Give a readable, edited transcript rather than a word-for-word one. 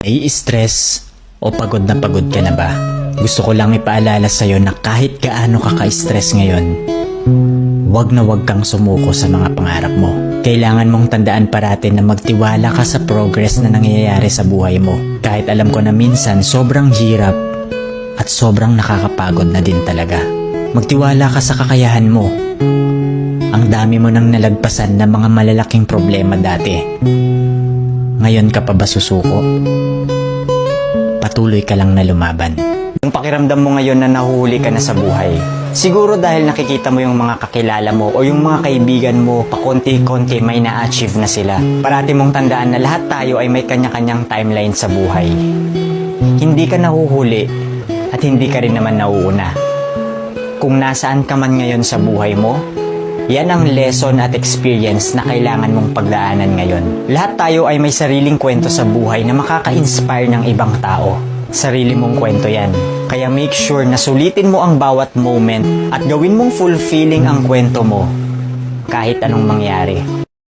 Nai-stress o pagod ka na ba? Gusto ko lang ipaalala sa'yo na kahit gaano ka ka-stress ngayon, wag na wag kang sumuko sa mga pangarap mo. Kailangan mong tandaan parati na magtiwala ka sa progress na nangyayari sa buhay mo. Kahit alam ko na minsan sobrang hirap at sobrang nakakapagod na din talaga. Magtiwala ka sa kakayahan mo. Ang dami mo nang nalagpasan na mga malalaking problema dati. Ngayon ka pa ba susuko? Patuloy ka lang na lumaban. Yung pakiramdam mo ngayon na nahuhuli ka na sa buhay, siguro dahil nakikita mo yung mga kakilala mo o yung mga kaibigan mo, pakonti-konti may na-achieve na sila. Parati mong tandaan na lahat tayo ay may kanya-kanyang timeline sa buhay. Hindi ka nahuhuli at hindi ka rin naman nauuna. Kung nasaan ka man ngayon sa buhay mo, yan ang lesson at experience na kailangan mong pagdaanan ngayon. Lahat tayo ay may sariling kwento sa buhay na makaka-inspire ng ibang tao. Sarili mong kwento yan. Kaya make sure na sulitin mo ang bawat moment at gawin mong fulfilling ang kwento mo kahit anong mangyari.